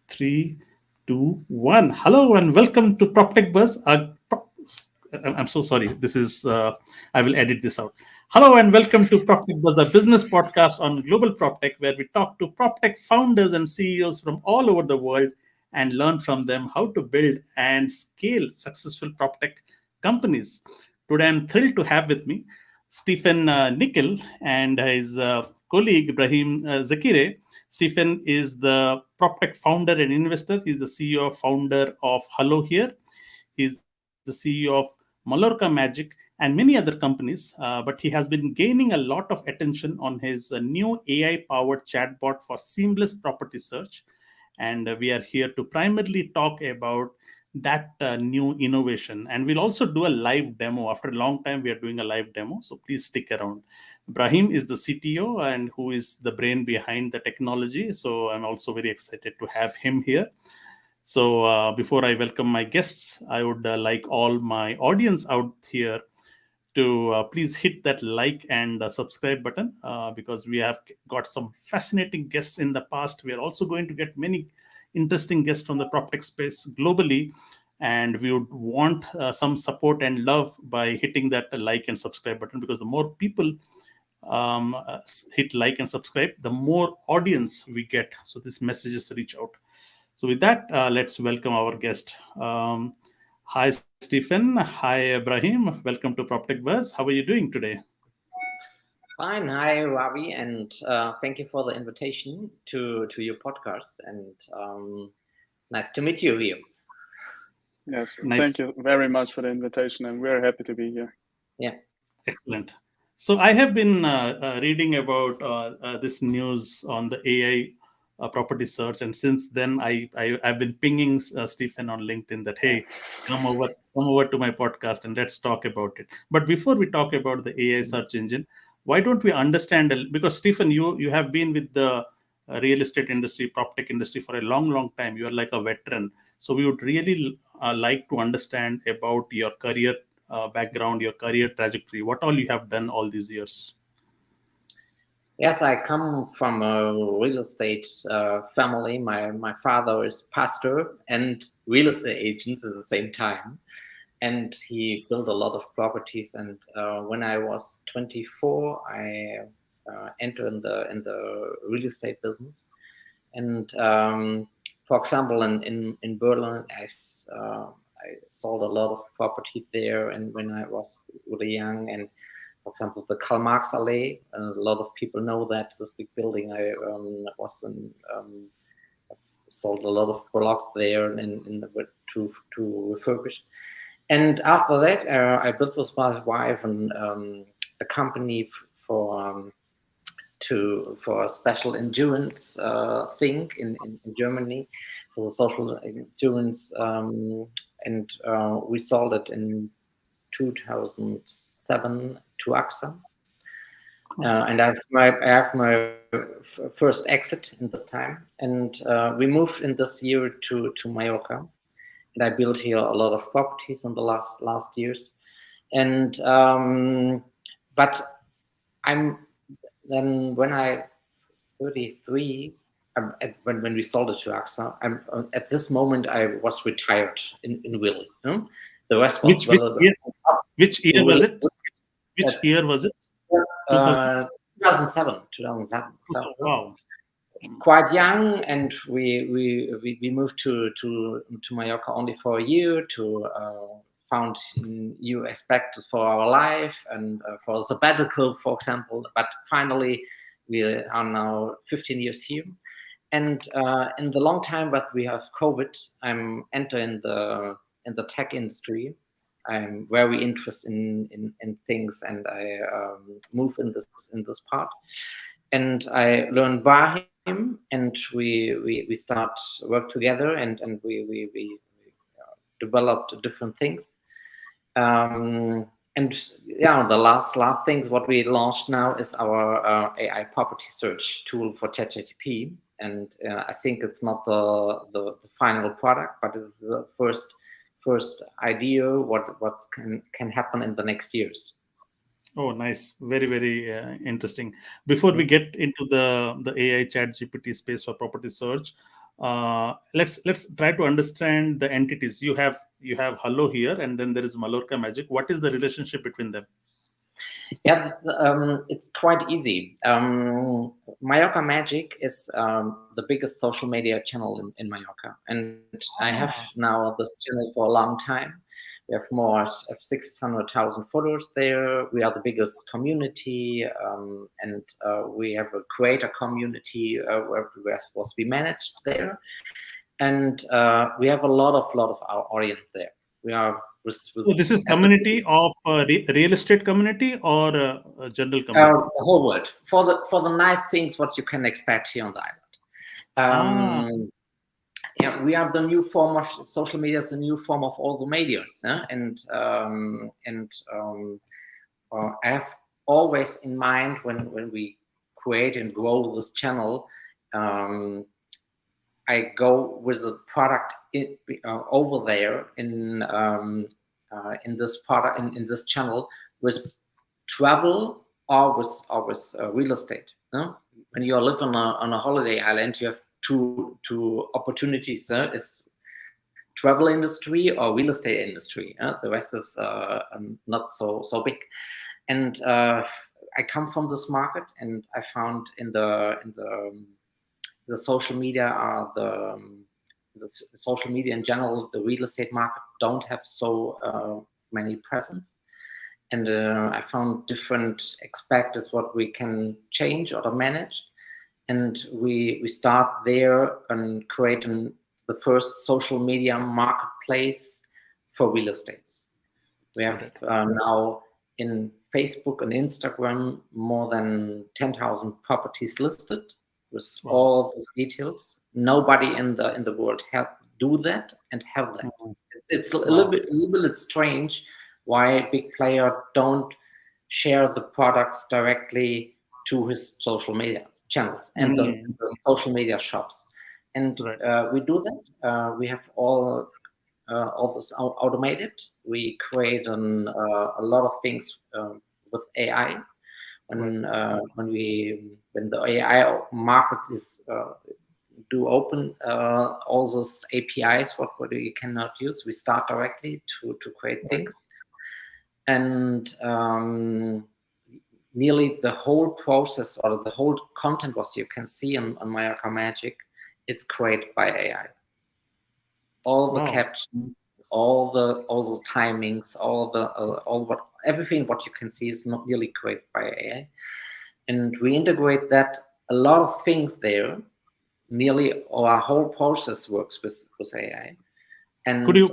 Three, two, one. Hello and welcome to PropTechBuzz. I'm so sorry. This is I will edit this out. Hello and welcome to PropTechBuzz, a business podcast on global PropTech, where we talk to PropTech founders and CEOs from all over the world and learn from them how to build and scale successful PropTech companies. Today, I'm thrilled to have with me Stephen Nikhil and his colleague Ibrahim Zakire. Stephen is the PropTech founder and investor. He's the CEO founder of Hello Here. He's the CEO of Mallorca Magic and many other companies. But he has been gaining a lot of attention on his new AI-powered chatbot for seamless property search. And we are here to primarily talk about that new innovation. And we'll also do a live demo. After a long time, we are doing a live demo. So please stick around. Brahim is the CTO and who is the brain behind the technology. So I'm also very excited to have him here. So before I welcome my guests, I would like all my audience out here to please hit that like and subscribe button because we have got some fascinating guests in the past. We are also going to get many interesting guests from the PropTech space globally. And we would want some support and love by hitting that like and subscribe button because the more people hit like and subscribe, the more audience we get. So these messages reach out. So with that, let's welcome our guest. Hi, Stephen. Hi, Ibrahim. Welcome to PropTechBuzz. How are you doing today? Fine. Hi, Ravi, and thank you for the invitation to your podcast. And nice to meet you here. Yes, Nice. thank you very much for the invitation, and we're happy to be here. Yeah. Excellent. So I have been reading about this news on the AI property search, and since then I've been pinging Stephen on LinkedIn that hey, come over to my podcast and let's talk about it. But before we talk about the AI search engine, why don't we understand because Stephen, you have been with the real estate industry, prop tech industry for a long time. You are like a veteran, so we would really like to understand about your career background, your career trajectory, what all you have done all these years. Yes, I come from a real estate family. My father is pastor and real estate agent at the same time, and he built a lot of properties. And when I was 24, I entered in the real estate business. And for example, in Berlin, I sold a lot of property there, and when I was really young, and for example, the Karl Marx Allee, a lot of people know that this big building. I sold a lot of blocks there to refurbish. And after that, I built with my wife a company for a special insurance thing in Germany, for the social insurance, and we sold it in 2007 to AXA. And I have my first exit in this time, and we moved in this year to Mallorca, and I built here a lot of properties in the last years, and but I'm then when I 33. When we sold it to AXA, at this moment I was retired in Willy. The rest was which year was it? Which year was it? 2007. Wow. Quite young, and we moved to Mallorca only for a year to found new aspects for our life and for sabbatical, for example. But finally, we are now 15 years here. And in the long time that we have COVID, I'm entering the tech industry. I'm very interested in things, and I move in this part. And I learned by him, and we start work together, and we developed different things. And yeah, the last things what we launched now is our AI property search tool for ChatGPT. And I think it's not the final product, but it's the first idea what can happen in the next years. Oh, nice. Very interesting. Before we get into the AI chat GPT space for property search, Let's try to understand the entities. You have Hello here, and then there is Mallorca Magic. What is the relationship between them? Yeah, it's quite easy. Mallorca Magic is the biggest social media channel in Mallorca, and I have now this channel for a long time. We have more of 600,000 followers there. We are the biggest community, and we have a creator community where was we managed there, and we have a lot of our audience there. We are So this is community of real estate community or general community? the whole world for the nice things what you can expect here on the island. Yeah, we are the new form of social media, is the new form of all the medias, and I have always in mind when we create and grow this channel. I go with the product over there in this product in this channel with travel or with real estate. When you live on a holiday island, you have two opportunities. It's travel industry or real estate industry. The rest is not so big. And I come from this market, and I found in the social media are the social media in general, the real estate market don't have so many presence. And I found different aspects what we can change or manage. And we start there and creating the first social media marketplace for real estates. We have now in Facebook and Instagram more than 10,000 properties listed with all these details. Nobody in the world do that and have that. It's a little bit strange why big player don't share the products directly to his social media channels and the social media shops. And we do that. We have all this automated. We create a lot of things with AI. When the AI market is do open all those APIs what we cannot use, we start directly to create things. And nearly the whole process or the whole content what you can see on Mallorca Magic, it's created by AI. All the captions, all the timings, everything what you can see is not really created by AI. And we integrate that a lot of things there. Nearly our whole process works with AI. And could we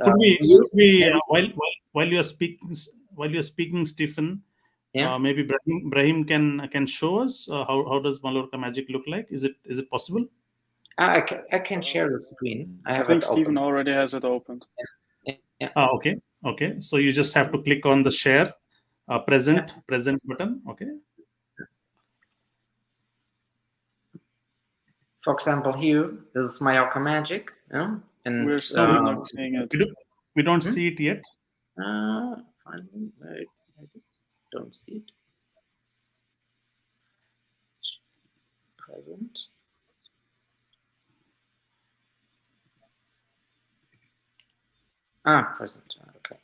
while you're speaking, Stephen, maybe Brahim can show us how does Mallorca Magic look like? Is it possible? I can share the screen. I think Stephen already has it opened. Yeah. Okay. So you just have to click on the share present button. Okay. For example, here this is Mallorca Magic, and we're still not seeing it. We don't see it yet. I don't see it. Present. Present. Okay.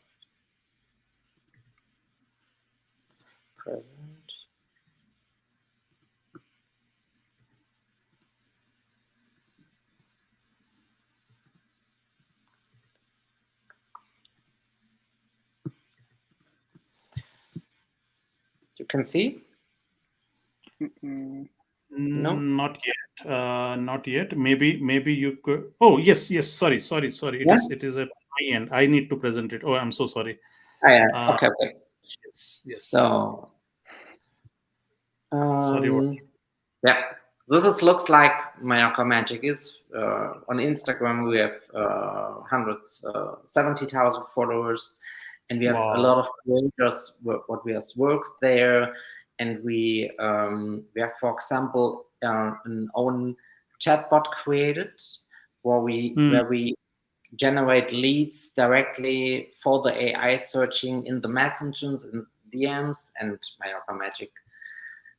Present. You can see? No, not yet. Maybe you could. Oh, yes. Sorry. It is at my end. I need to present it. Oh, I'm so sorry. Okay. Yes. So sorry. Yeah, this looks like Mallorca Magic is. On Instagram we have 170,000 followers, and we have a lot of creators what we have worked there. And we have, for example, an own chatbot created where we generate leads directly for the AI searching in the messengers and DMs and Mallorca Magic.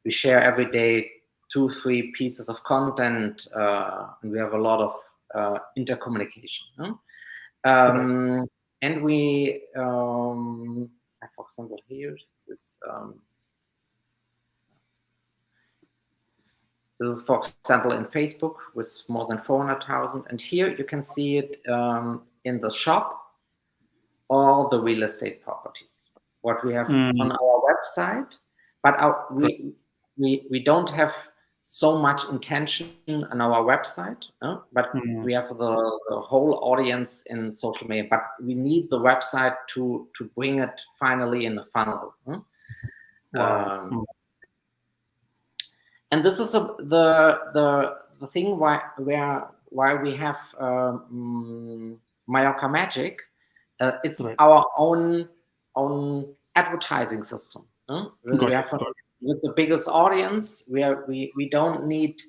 We share every day 2-3 pieces of content, and we have a lot of intercommunication. And we, for example, here this is, for example, in Facebook with more than 400,000. And here you can see it in the shop, all the real estate properties, what we have on our website. But we don't have so much intention on our website, but we have the whole audience in social media. But we need the website to bring it finally in the funnel. And this is the thing why we have Mallorca Magic. It's our own advertising system. We have with the biggest audience. We don't need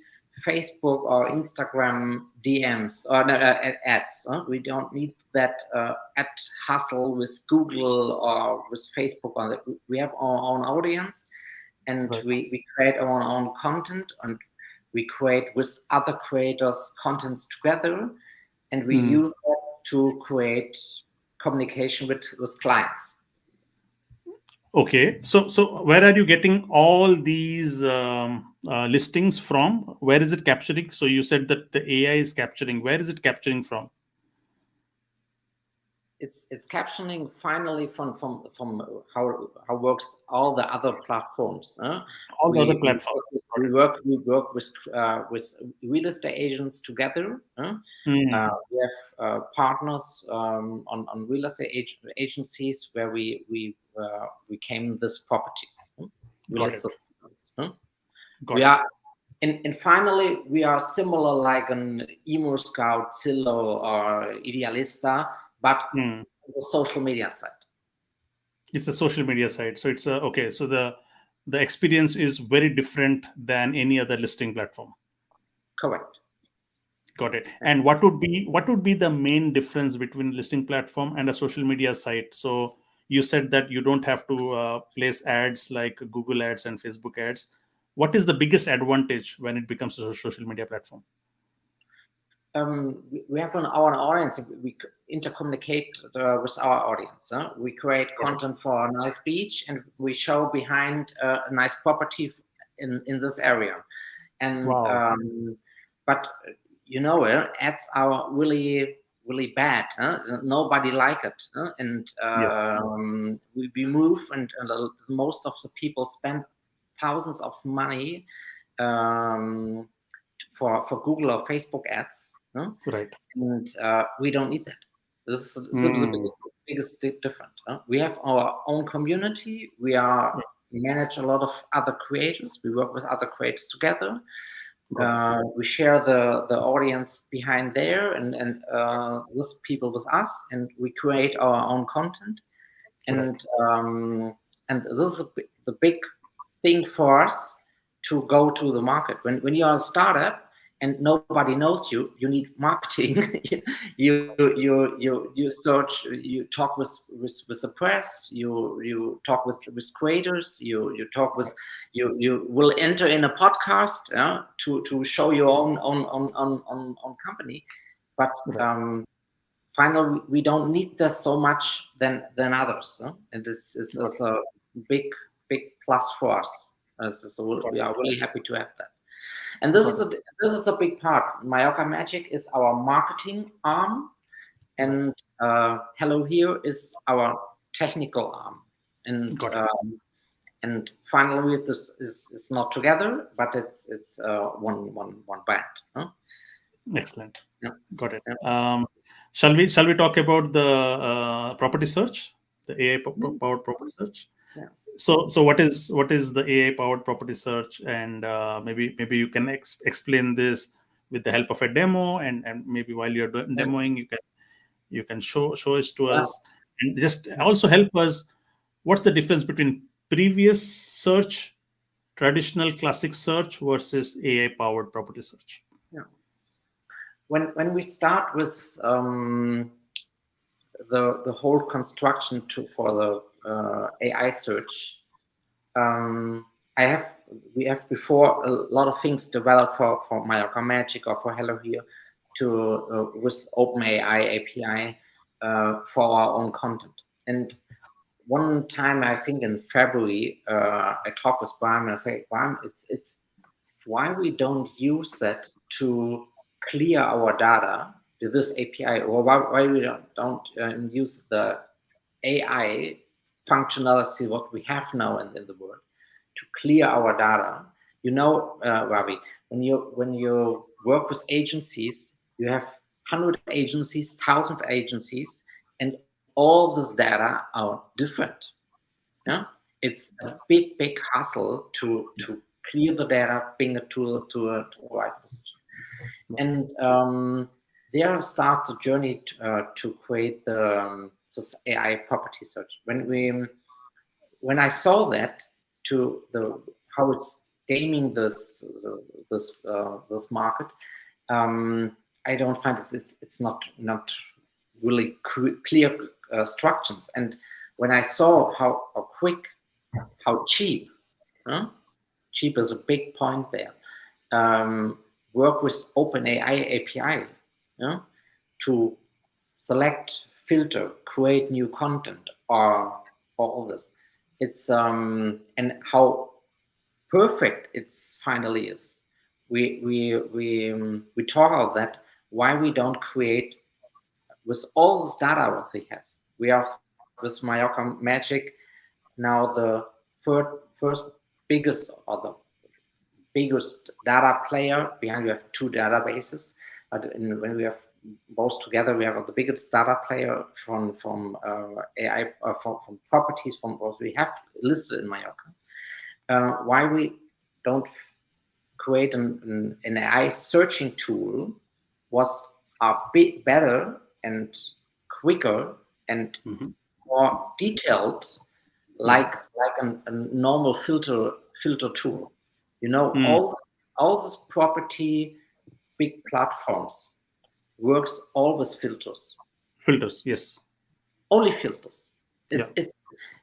Facebook or Instagram DMs or ads. We don't need that ad hustle with Google or with Facebook. We have our own audience. And we create our own content, and we create with other creators contents together, and we use that to create communication with clients. Okay, so where are you getting all these listings from? Where is it capturing? So you said that the AI is capturing. Where is it capturing from? It's captioning finally from how works all the other platforms. All the other platforms. We work with real estate agents together. We have partners on real estate agencies where we came this properties. We list those properties. We are. And finally, we are similar like an Emo Scout, Zillow, or Idealista, but the social media side. It's a social media side. So it's okay. So the experience is very different than any other listing platform. Correct. Got it. And what would be the main difference between listing platform and a social media site? So you said that you don't have to place ads like Google ads and Facebook ads. What is the biggest advantage when it becomes a social media platform? We have our audience. We intercommunicate with our audience. We create content for a nice beach, and we show behind a nice property in this area. And but ads are really bad. Nobody like it, and we move, and most of the people spend thousands of money for Google or Facebook ads. Right. And we don't need that. This is the biggest difference. We have our own community. We manage a lot of other creators. We work with other creators together. We share the audience behind there and with people with us, and we create our own content. And this is the big thing for us to go to the market. When you are a startup and nobody knows you, you need marketing. you search, you talk with the press, you talk with creators, you talk with you will enter in a podcast to show your own company. But finally, we don't need this so much than others, and it's a big plus for us. So we are really happy to have that. And this is a big part. Mallorca Magic is our marketing arm, and Hello Here is our technical arm. And finally, this is not together, but it's one brand. Excellent. Yeah. Got it. Yeah. Shall we talk about the property search, the AI powered property search? Yeah. So what is the AI powered property search, and maybe you can explain this with the help of a demo, and maybe while you're demoing, you can show it to us, and just also help us. What's the difference between previous search, traditional classic search versus AI powered property search? Yeah. When we start with the whole construction for the AI search, we have before a lot of things developed for Mallorca Magic or for Hello Here with OpenAI API for our own content. And one time, I think in February, I talked with Brian and I say, Brian, it's why we don't use that to clear our data to this API, or why we don't use the AI functionality what we have now in the world to clear our data. Ravi, when you work with agencies, you have 100 agencies, 1,000 agencies, and all this data are different. Yeah, it's a big hassle to clear the data, bring it to a right position, and there starts a journey to create this AI property search. When I saw that to how it's gaming this market, I don't find it's not really clear structures. And when I saw how quick, how cheap, cheap is a big point there. Work with OpenAI API to select, filter, create new content, or all this. It's and how perfect it's finally is. We talk about that. Why we don't create with all this data what we have. We have with Mallorca Magic now the first biggest or the biggest data player. Behind we have two databases, but when we have both together, we have the biggest data player from AI from properties from what we have listed in Mallorca. Why we don't create an AI searching tool was a bit better and quicker and more detailed, like a normal filter tool. All this property big platforms works always filters. Filters, yes. Only filters.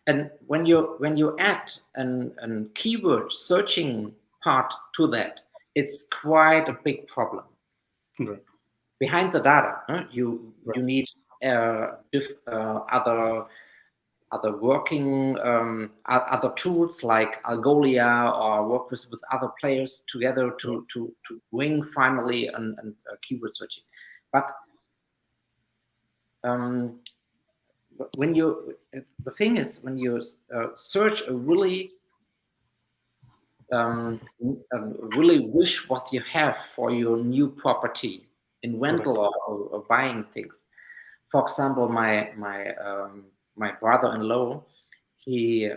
And when you add an keyword searching part to that, it's quite a big problem. Right. Behind the data, you need other working other tools like Algolia, or work with other players together to bring finally a keyword searching. But the thing is, when you search a really wish what you have for your new property in rental or buying things. For example, my brother-in-law, he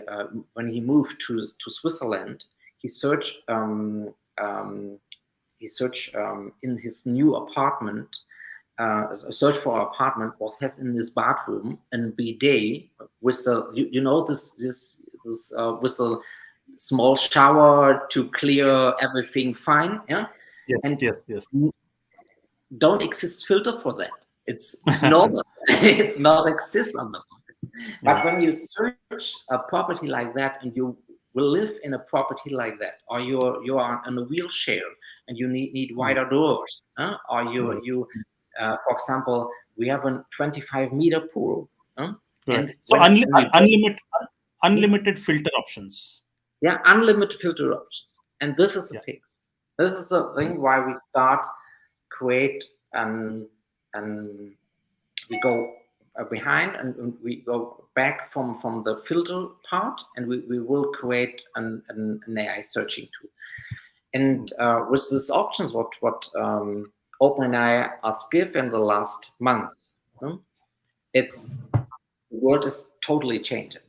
when he moved to Switzerland, he searched in his new apartment. Search for an apartment what has in this bathroom and bidet with this with a small shower to clear everything fine. Yeah. Yes. Don't exist filter for that. It's normal. It's not exist on the market. But when you search a property like that and you will live in a property like that, or you are in a wheelchair and you need wider doors, or you for example, we have a 25-meter pool. And so unlimited filter options. Yeah, unlimited filter options. And this is the fix. This is the thing why we start create and we go behind and we go back from the filter part, and we will create an AI searching tool. And with these options, what OpenAI has given in the last month, the world is totally changing,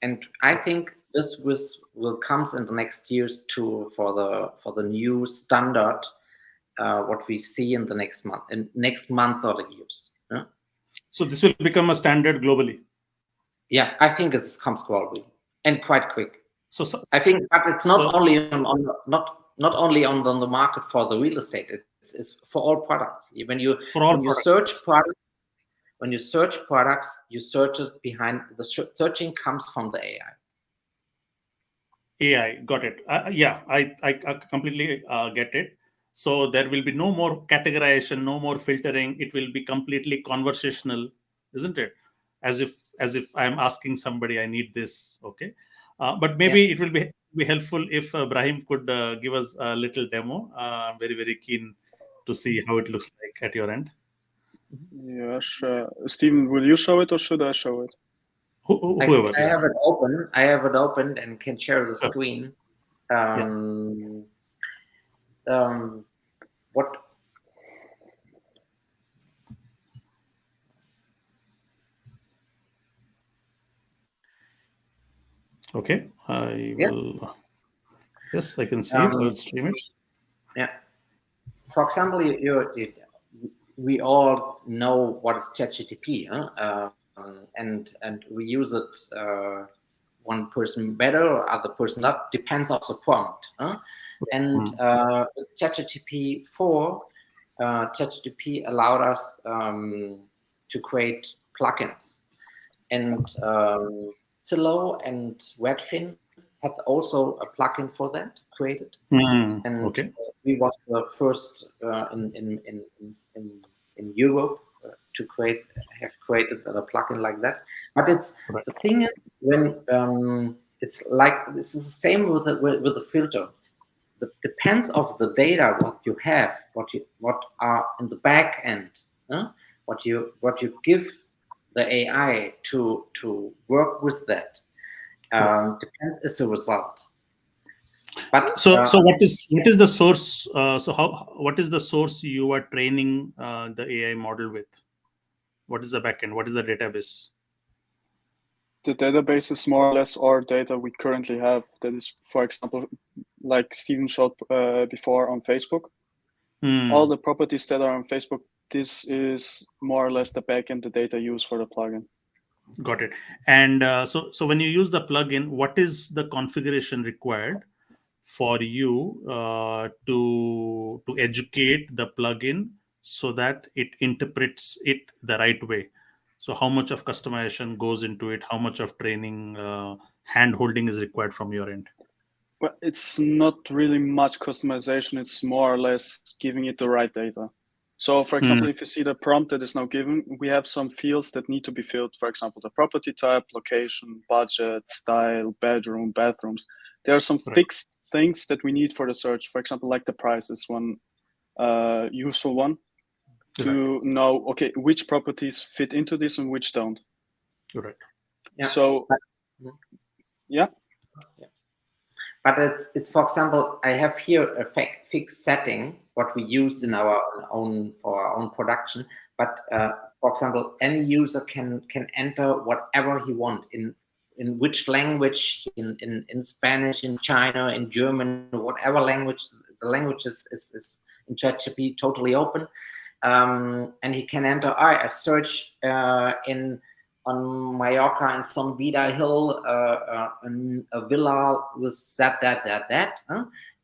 and I think this will comes in the next years for the new standard. What we see in the next month or the years. So this will become a standard globally. Yeah, I think this comes globally and quite quick. So I think, but it's not only not only on the market for the real estate. It's for all products. When you search products, you search it behind the searching comes from the AI. AI, got it. I completely get it. So there will be no more categorization, no more filtering. It will be completely conversational, isn't it? As if I'm asking somebody, I need this. Okay, but maybe it will be helpful if Brahim could give us a little demo. I'm very keen to see how it looks like at your end. Yeah, sure. Steven, will you show it or should I show it? Whoever. I have it open. I have it opened and can share the screen. What? Okay, I will. Yes, I can see it. I'll stream it. Yeah. For example, we all know what is ChatGPT, and we use it. One person better or other person not, depends on the prompt. And with ChatGPT 4, ChatGPT allowed us to create plugins, and Zillow and Redfin had also a plugin for that created, and we was the first in Europe to have created a plugin like that. But it's the thing is when it's like this is the same with the filter. It depends of the data what you have, what are in the back end, what you give the AI to work with that depends as a result. But so what is the source? What is the source you are training the AI model with? What is the backend? What is the database? The database is more or less our data we currently have. That is, for example, like Steven showed before on Facebook. All the properties that are on Facebook, this is more or less the backend, the data used for the plugin. Got it. And so when you use the plugin, what is the configuration required for you to educate the plugin so that it interprets it the right way? So how much of customization goes into it? How much of training, hand holding is required from your end? But it's not really much customization. It's more or less giving it the right data. So, for example, if you see the prompt that is now given, we have some fields that need to be filled. For example, the property type, location, budget, style, bedroom, bathrooms. There are some fixed things that we need for the search. For example, like the price is one useful one to know, okay, which properties fit into this and which don't. Right. Yeah. So, yeah. But it's for example, I have here a fixed setting what we use in our own production. But for example, any user can enter whatever he wants in which language, in Spanish, in China, in German, whatever language. The language is in ChatGPT totally open, and he can enter. I search on Mallorca in some Vida Hill, a villa with that,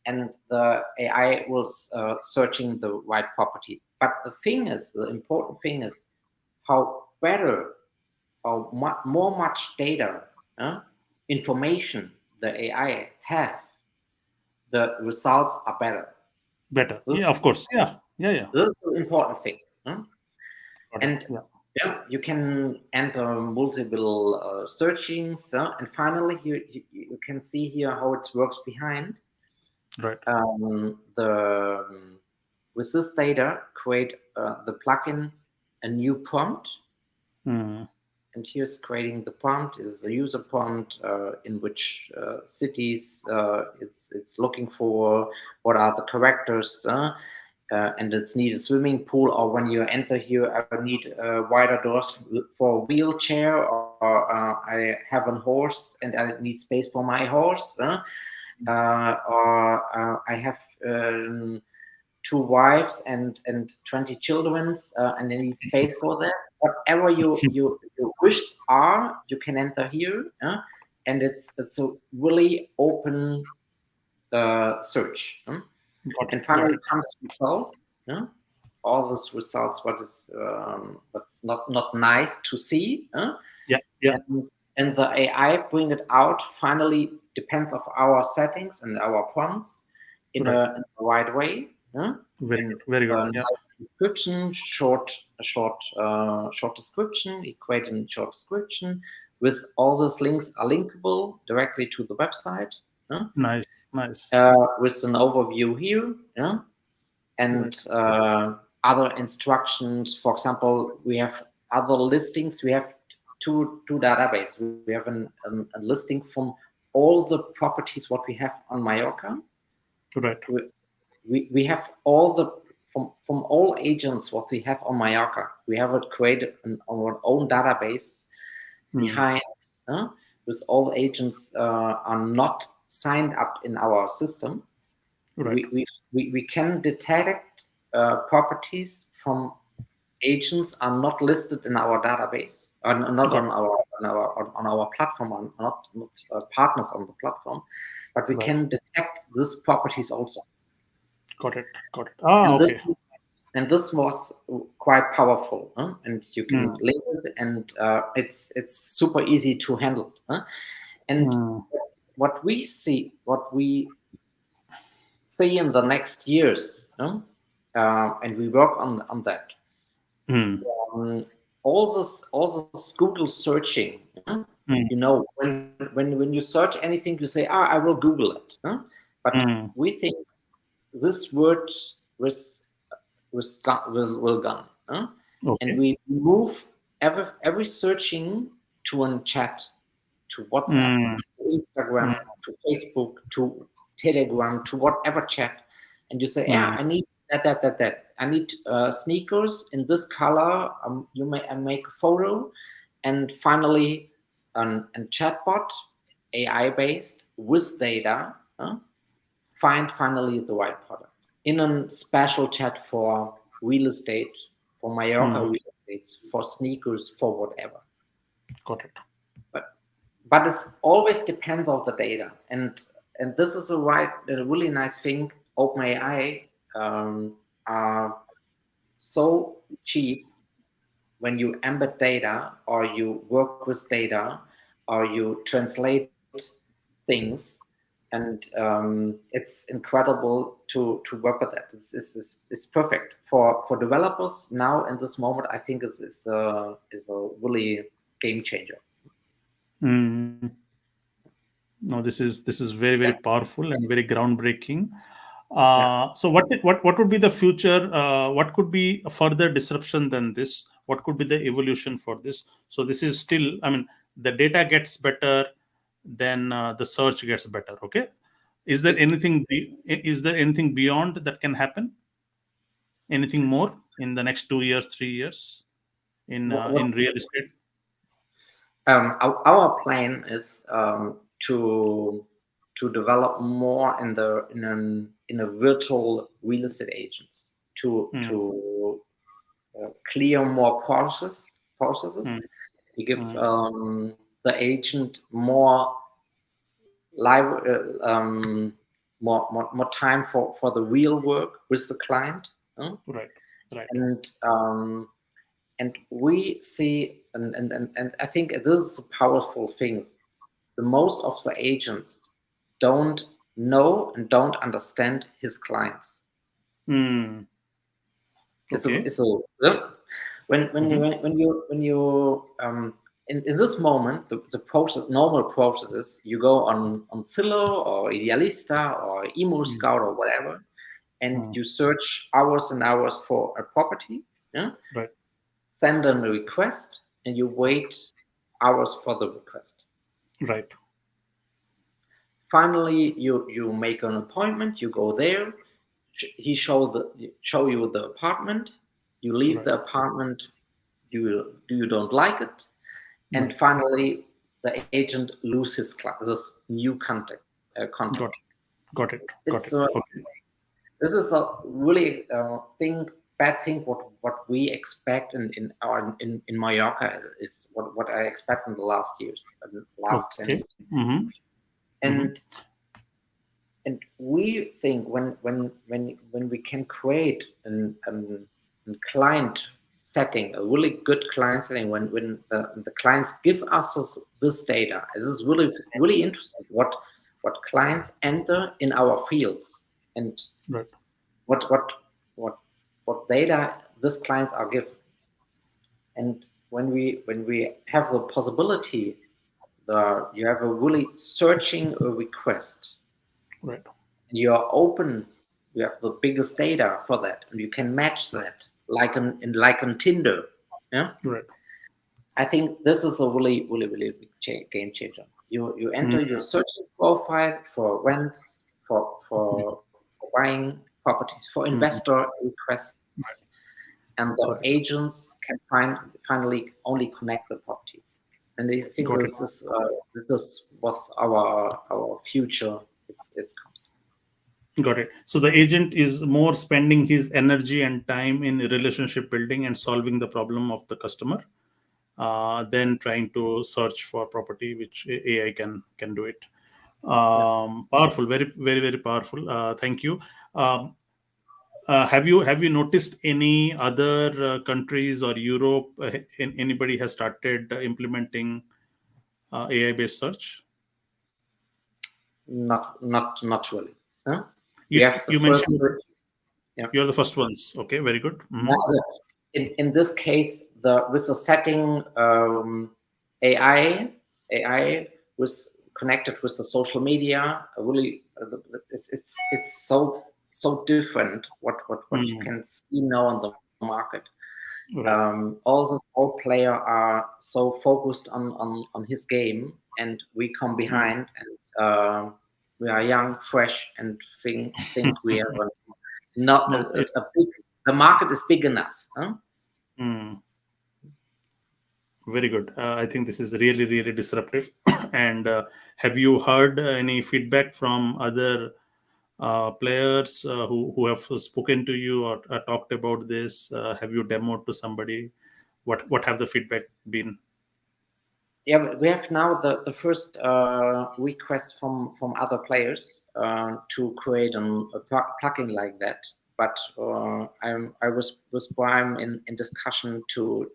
and the AI was searching the right property. But the important thing is how better, how much data, information the AI have, the results are better. Better, yeah, of course, yeah. This is the important thing, and. Yeah, you can enter multiple searchings, and finally you can see here how it works behind. Right. With this data, create the plugin a new prompt, and here's creating the prompt is the user prompt in which cities it's looking for, what are the characters. And it's need a swimming pool, or when you enter here, I need wider doors for a wheelchair, or I have a horse and I need space for my horse, or I have 2 wives and 20 children, and I need space for that. Whatever you wish are, you can enter here, and it's a really open search. And finally comes results. All those results, what's not nice to see. And the AI bring it out. Finally, depends of our settings and our prompts in a right way. Yeah? Very And good. Very good. Yeah. description, short description, equating short description with all those links are linkable directly to the website. Yeah? Nice. Nice. With an overview here. Yeah? And other instructions. For example, we have other listings. We have two databases. We have a listing from all the properties what we have on Mallorca. Right. We have all the from all agents what we have on Mallorca. We have it created on our own database behind. With all agents are not signed up in our system. Right. We can detect properties from agents are not listed in our database, not on our platform, not partners on the platform, but we can detect these properties also. Got it. Got it. Okay. This was quite powerful, and you can link it, and it's super easy to handle. And what we see in the next years, and we work on that. All this Google searching, you know, when you search anything, you say, I will Google it. But we think this word will gone. And we move every searching to a chat, to WhatsApp, to Instagram, to Facebook, to Telegram, to whatever chat, and you say, I need that. I need sneakers in this color. I make a photo, and finally, a chatbot, AI based with data, find finally the right product in a special chat for real estate, for Mallorca real estates, for sneakers, for whatever. Got it. But it always depends on the data, and this is a really nice thing. OpenAI are so cheap when you embed data, or you work with data, or you translate things, and it's incredible to work with that. It's perfect for developers now in this moment. I think is a really game changer. No, this is very, very powerful and very groundbreaking. So what would be the future? What could be a further disruption than this? What could be the evolution for this? So this is still, I mean, the data gets better, then the search gets better. Okay, is there anything beyond that can happen? Anything more in the next 2 years, 3 years in real estate? Our plan is to develop more in a virtual real estate agents, to clear more processes. We give the agent more more time for the real work with the client. Right. And we see, and I think this is a powerful thing. The most of the agents don't know and don't understand his clients. Okay. When you in this moment, the normal process is you go on Zillow or Idealista or Emo Scout or whatever, and you search hours and hours for a property. Right. Send them a request, and you wait hours for the request. Right. Finally, you make an appointment. You go there. He show you the apartment. You leave the apartment. You don't like it, and finally the agent loses this new contact. Got it. This is a really bad thing. What we expect in Mallorca is what I expect in the last years, last 10 years. And we think when we can create a client setting, a really good client setting, when the clients give us this data, this is really interesting. What clients enter in our fields, and what data these clients are given. And when we have the possibility, you have a really searching a request, Right. you are open, you have the biggest data for that, and you can match that like on Tinder. Yeah. Right. I think this is a really big game changer. You enter your searching profile for rents, for buying properties, for investor requests, and the Got it. agents can finally only connect the property. And I think Got it. this is what our future it comes. Got it. So the agent is more spending his energy and time in relationship building and solving the problem of the customer, than trying to search for property, which AI can do it. Powerful, very powerful. Thank you. Um, have you noticed any other countries or Europe? Anybody has started implementing AI based search? Not really. Huh? We You have the you first. mentioned Yeah. you're the first ones. Okay, very good. Mhm. In this case, with the setting, AI was connected with the social media. Really, it's so different. What you can see now on the market. Right. All players are so focused on his game, and we come behind, and we are young, fresh, and think we have not No, it's a big. The market is big enough. Huh? very good. I think this is really disruptive. And have you heard any feedback from other players who have spoken to you or talked about this? Have you demoed to somebody? What have the feedback been? Yeah, we have now the first request from other players to create a plugin like that. But I was with Brian in discussion to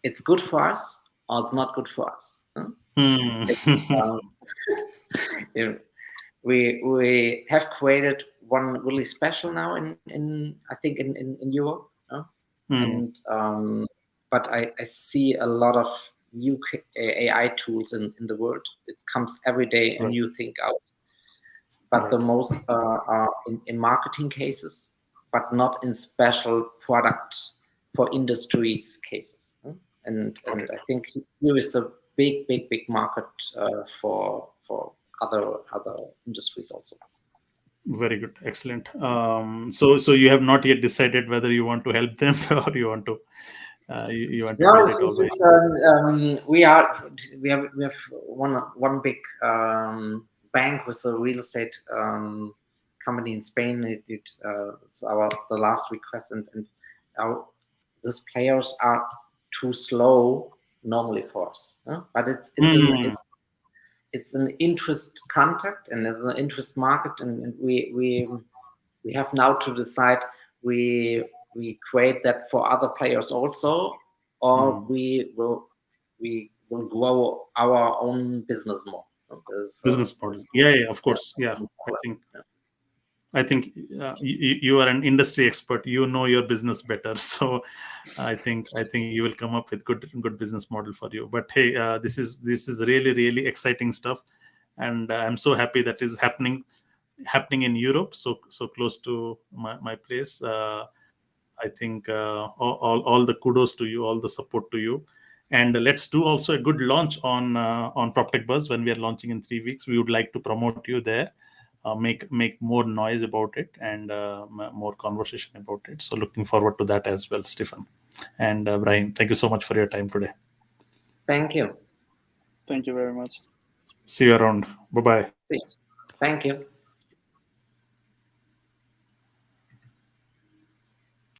it's good for us or it's not good for us. Huh? Um, yeah, we have created one really special now in I think in Europe. Huh? And but I see a lot of new AI tools in the world. It comes every day a Right. new thing out. But Right. the most are in marketing cases, but not in special product for industries cases. And I think here is a big market for other industries also. Very good. Excellent. So you have not yet decided whether you want to help them or you want to you want to No, build it all by we have one big bank with a real estate company in Spain. It's the last request, and these players are too slow normally for us. Huh? But it's an interest contact, and there's an interest market, and we have now to decide we create that for other players also, or we will grow our own business more. business model. Yeah, of course. Yeah, I think you are an industry expert. You know your business better, so I think you will come up with good business model for you. But hey, this is really exciting stuff, and I'm so happy that is happening in Europe, so close to my place. I think all the kudos to you, all the support to you, and let's do also a good launch on PropTechBuzz when we are launching in 3 weeks. We would like to promote you there, make more noise about it, and more conversation about it. So looking forward to that as well, Stefan and Brian. Thank you so much for your time today. Thank you. Thank you very much. See you around. Bye bye. Thank you.